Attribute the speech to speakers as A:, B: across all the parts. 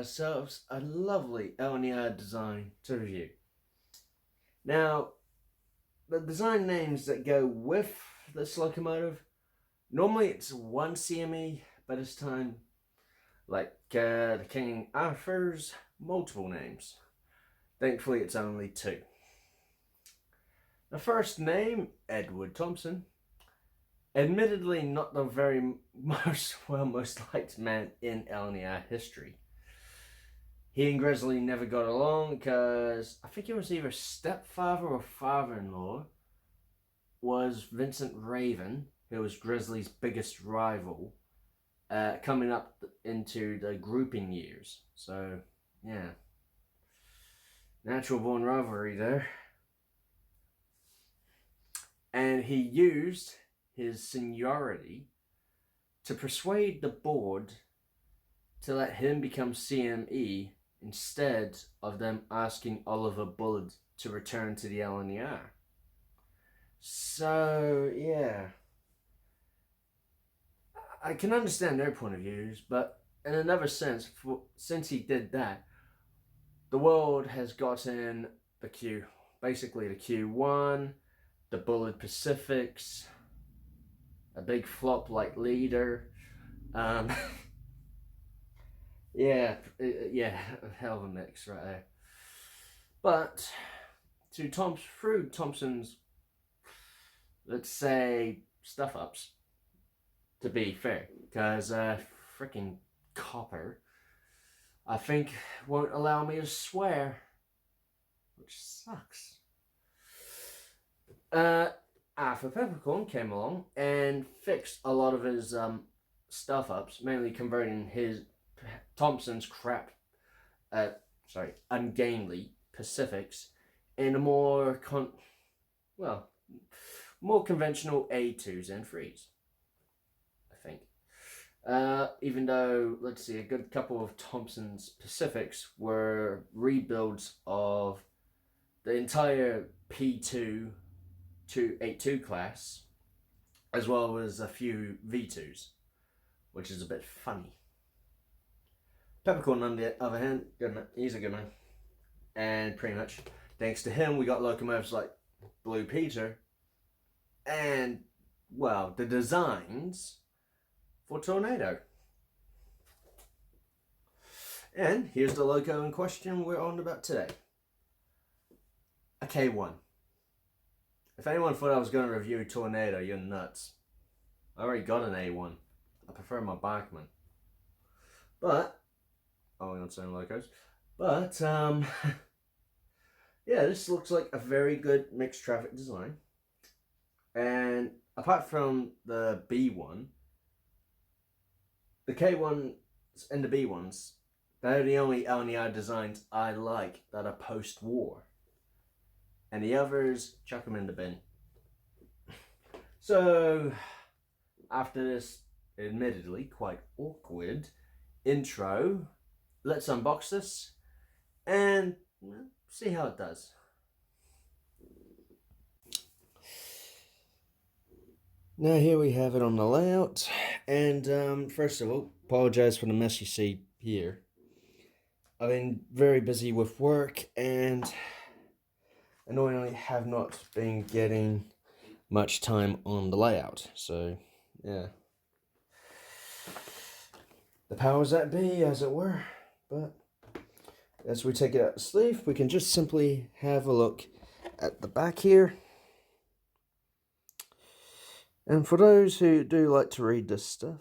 A: ourselves a lovely LNER design to review. Now, the design names that go with this locomotive, normally it's one CME, but this time, like the King Arthur's, multiple names. Thankfully, it's only two. The first name, Edward Thompson. Admittedly, not the very most liked man in LNER history. He and Grizzly never got along because I think it was either stepfather or father-in-law was Vincent Raven, who was Grizzly's biggest rival, coming up into the grouping years. So, yeah. Natural born rivalry there. And he used his seniority to persuade the board to let him become CME instead of them asking Oliver Bullard to return to the LNER. So, yeah. I can understand their point of views, but in another sense, since he did that, the world has gotten the basically the Q1, the Bullard Pacifics, a big flop like leader. Yeah, a hell of a mix right there. But through Thompson's, let's say, stuff ups, to be fair, because freaking Copper, I think, won't allow me to swear, which sucks. Arthur Peppercorn came along and fixed a lot of his stuff ups, mainly converting Thompson's ungainly Pacifics into more conventional A2s and 3s, I think. Even though, let's see, a good couple of Thompson's Pacifics were rebuilds of the entire P2 to 8.2 class, as well as a few V2s, which is a bit funny. Peppercorn, on the other hand, good man. He's a good man. And pretty much, thanks to him, we got locomotives like Blue Peter and, well, the designs for Tornado. And here's the loco in question we're on about today. A K1. If anyone thought I was going to review Tornado, you're nuts. I already got an A1. I prefer my Bachmann. But, only on certain locos. But, yeah, this looks like a very good mixed traffic design. And apart from the B1, the K1s and the B1s, they're the only LNER designs I like that are post-war. And the others, chuck them in the bin. So, after this admittedly quite awkward intro, let's unbox this and see how it does. Now here we have it on the layout, and first of all, apologize for the mess you see here. I've been very busy with work and annoyingly have not been getting much time on the layout, so yeah. The powers that be, as it were. But as we take it out the sleeve, we can just simply have a look at the back here. And for those who do like to read this stuff,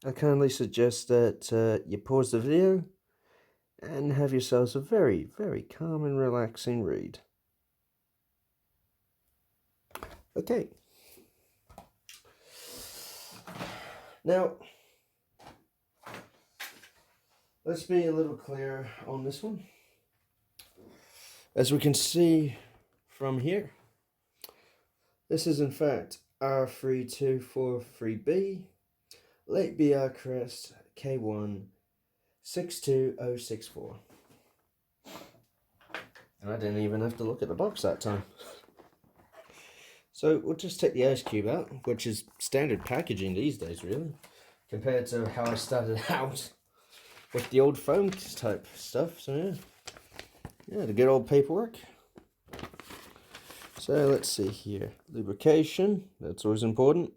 A: I kindly suggest that you pause the video and have yourselves a very, very calm and relaxing read. Okay. Now, let's be a little clearer on this one. As we can see from here, this is in fact R3243B, late BR crest K1 62064. And I didn't even have to look at the box that time. So we'll just take the ice cube out, which is standard packaging these days, really, compared to how I started out with the old foam type stuff. So yeah, the good old paperwork. So let's see here. Lubrication, that's always important.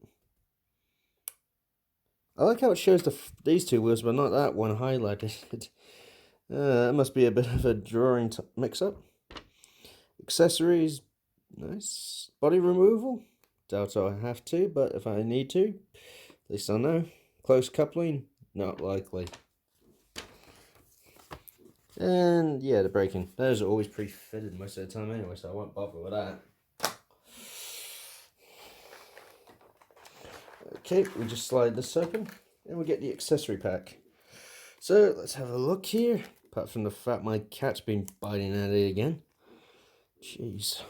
A: I like how it shows these two wheels, but not that one highlighted. That must be a bit of a drawing mix-up. Accessories, nice. Body removal, doubt I have to, but if I need to, at least I know. Close coupling, not likely. And yeah, the braking, those are always pre-fitted most of the time anyway, so I won't bother with that. Okay, we just slide this open and we get the accessory pack. So let's have a look here. Apart from the fact my cat's been biting at it again. Jeez,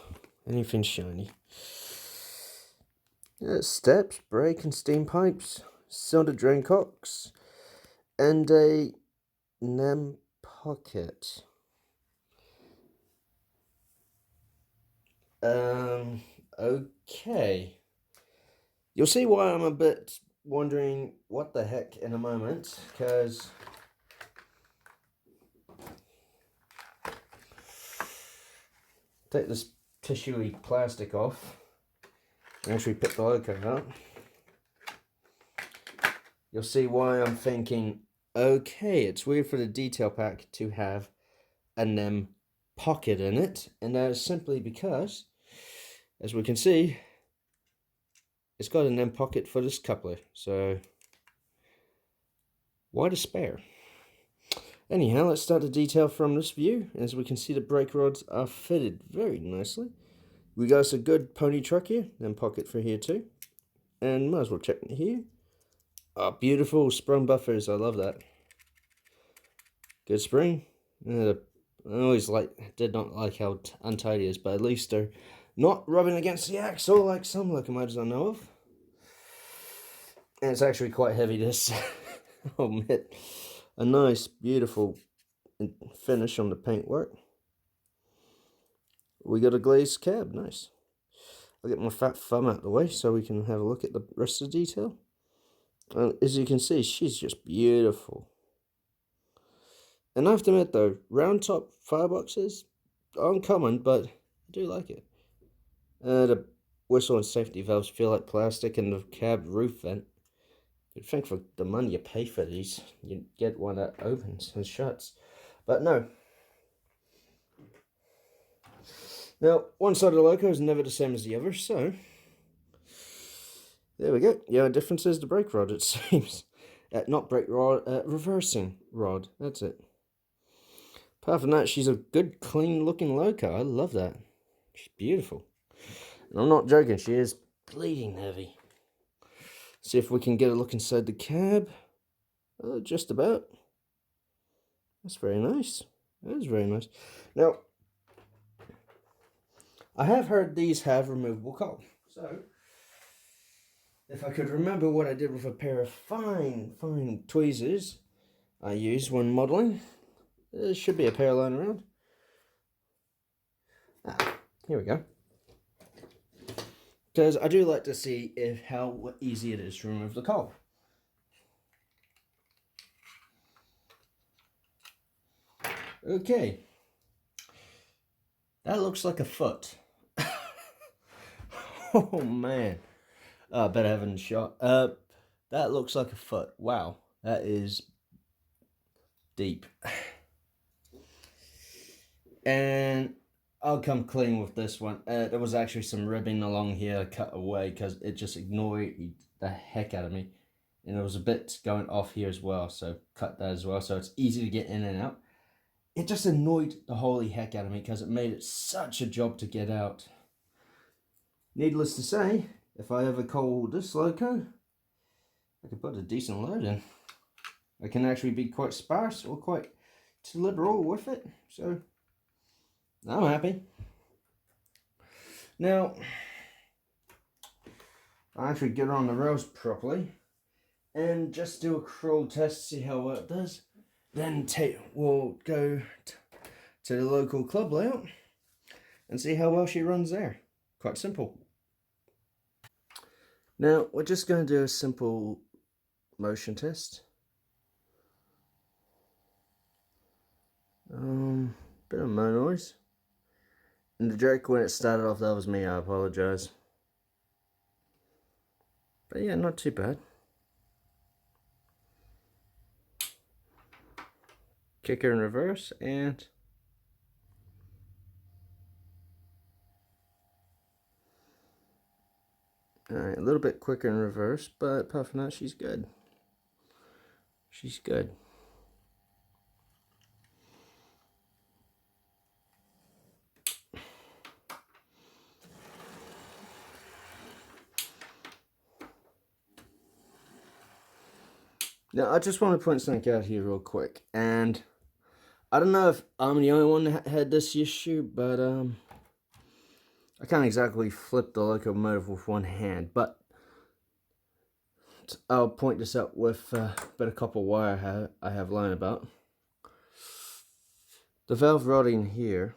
A: anything shiny. Steps, brake and steam pipes, cylinder drain cocks, and a NEM pocket. Okay. You'll see why I'm a bit wondering what the heck in a moment, because take this tissuey plastic off and actually put the loco out. You'll see why I'm thinking, okay, it's weird for the detail pack to have a NEM pocket in it, and that is simply because, as we can see, it's got a NEM pocket for this coupler, so why the spare? Anyhow, let's start the detail from this view. As we can see, the brake rods are fitted very nicely. We got us a good pony truck here, NEM pocket for here too, and might as well check here. Oh, beautiful sprung buffers, I love that. Good spring. I always did not like how untidy it is, but at least they're not rubbing against the axle like some locomotives I know of. And it's actually quite heavy, this. I'll admit. A nice, beautiful finish on the paintwork. We got a glazed cab, nice. I'll get my fat thumb out of the way so we can have a look at the rest of the detail. As you can see, she's just beautiful. And I have to admit though, round top fireboxes are uncommon, but I do like it. The whistle and safety valves feel like plastic, and the cab roof vent. You'd think for the money you pay for these, you'd get one that opens and shuts. But no. Now, one side of the loco is never the same as the other, so there we go. The only difference is the brake rod, it seems. Not brake rod, reversing rod. That's it. Apart from that, she's a good, clean-looking loco. I love that. She's beautiful. And I'm not joking, she is bleeding heavy. See if we can get a look inside the cab. Oh, just about. That's very nice. That is very nice. Now, I have heard these have removable cowl. So, if I could remember what I did with a pair of fine tweezers I used when modeling, there should be a pair lying around. Here we go. Because I do like to see how easy it is to remove the cowl. Okay. That looks like a foot. Oh man. I bet I haven't shot. That looks like a foot. Wow. That is deep. And I'll come clean with this one. There was actually some ribbing along here I cut away because it just ignored the heck out of me. And there was a bit going off here as well, so cut that as well. So it's easy to get in and out. It just annoyed the holy heck out of me because it made it such a job to get out. Needless to say, if I ever call this loco, I can put a decent load in. I can actually be quite sparse or quite liberal with it, so I'm happy. Now, I'll actually get on the rails properly and just do a crawl test, see how well it does. Then we'll go to the local club layout and see how well she runs there. Quite simple. Now, we're just going to do a simple motion test. Bit of moan noise. And the jerk when it started off, that was me, I apologize. But yeah, not too bad. Kicker in reverse, and alright, a little bit quicker in reverse, but apart from that, she's good. She's good. Now, I just want to point something out here real quick, and I don't know if I'm the only one that had this issue, but I can't exactly flip the locomotive with one hand, but I'll point this out with a bit of copper wire I have lying about. The valve routing here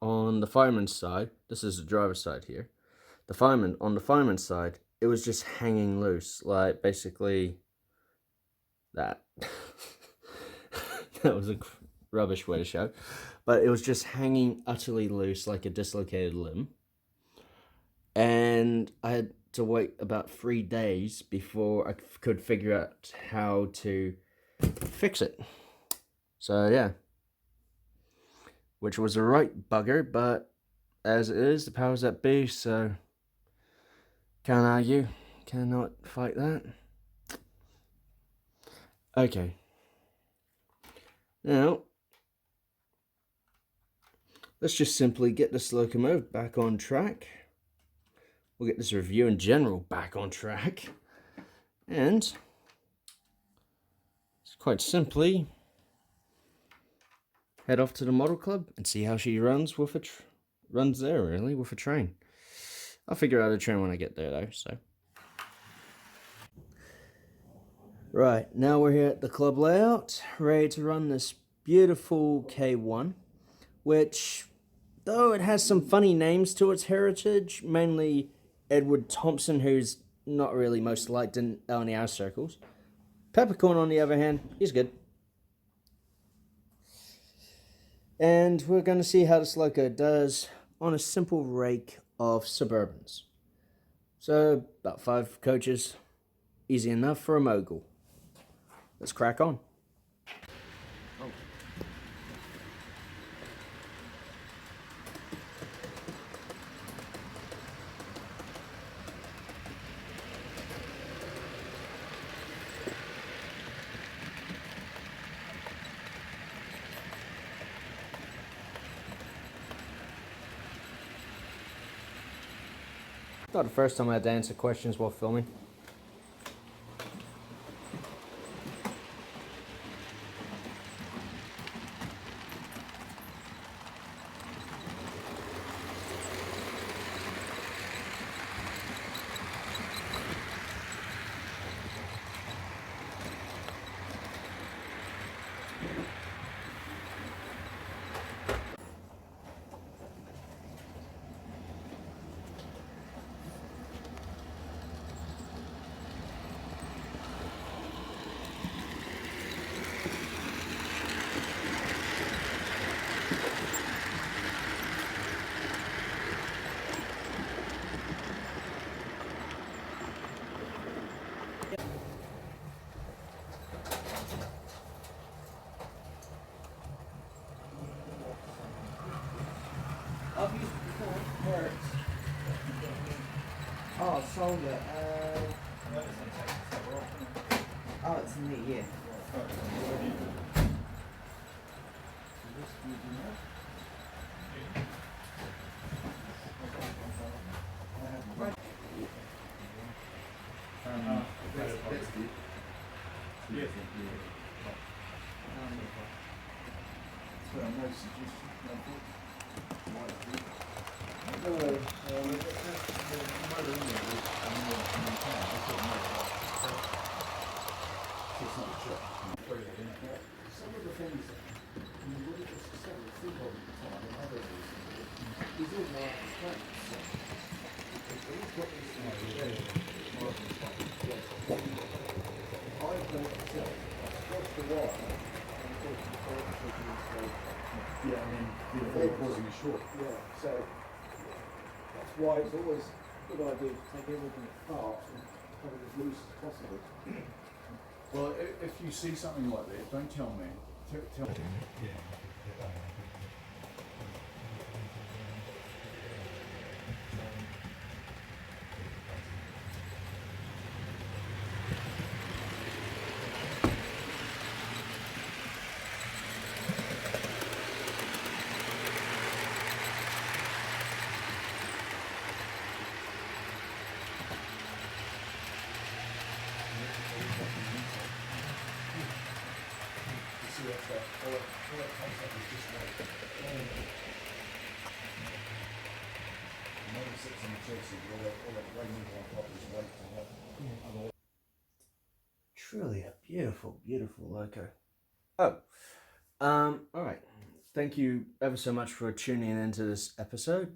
A: on the fireman's side, this is the driver's side here, on the fireman's side, it was just hanging loose, like basically that. That was a rubbish way to show it, but it was just hanging utterly loose like a dislocated limb, and I had to wait about 3 days before I could figure out how to fix it. So yeah, which was a right bugger, but as it is, the powers that be, so can't argue, cannot fight that. Okay, now let's just simply get this locomotive back on track. We'll get this review in general back on track, and it's quite simply head off to the model club and see how she runs with a with a train. I'll figure out a train when I get there though. So right, now we're here at the club layout, ready to run this beautiful K1, which, though it has some funny names to its heritage, mainly Edward Thompson, who's not really most liked in LNER circles. Peppercorn, on the other hand, he's good. And we're going to see how this loco does on a simple rake of Suburbans. So, about 5 coaches, easy enough for a mogul. Let's crack on. Not the first time I had to answer questions while filming. I've used it before, it hurts. Oh, shoulder. Oh, it's in the yeah. That's good. Yes. So no suggestion. Some of the things that you would have necessarily think of at the time and others is all my strengths. We've got this I've done it myself. Watch the wire and of course the
B: Before causing a short.
C: Yeah, so that's why it's always a good idea to take everything apart and have it as loose as possible.
B: Well, if you see something like this, don't tell me. Tell me. Yeah. See that stuff? All that contact is just white. Never sits in the chassis, all that grey metal on top is white to hot.
A: Truly a beautiful, beautiful loco. Oh, all right. Thank you ever so much for tuning into this episode.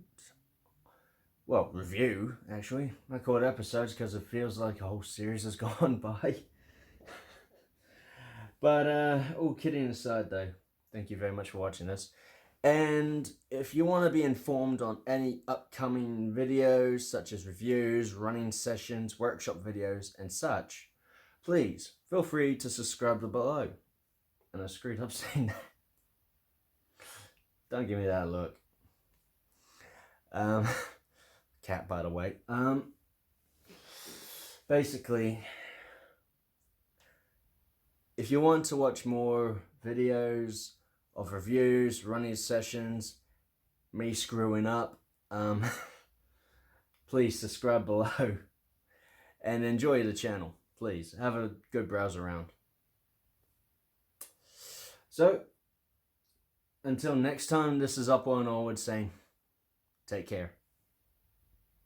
A: Well, review, actually. I call it episodes because it feels like a whole series has gone by. But all kidding aside though, thank you very much for watching this. And if you want to be informed on any upcoming videos, such as reviews, running sessions, workshop videos, and such, please feel free to subscribe below. And I screwed up saying that. Don't give me that look. Cat, by the way. Basically, if you want to watch more videos of reviews, running sessions, me screwing up, please subscribe below and enjoy the channel. Please have a good browse around. So until next time, this is Up and Onward saying take care.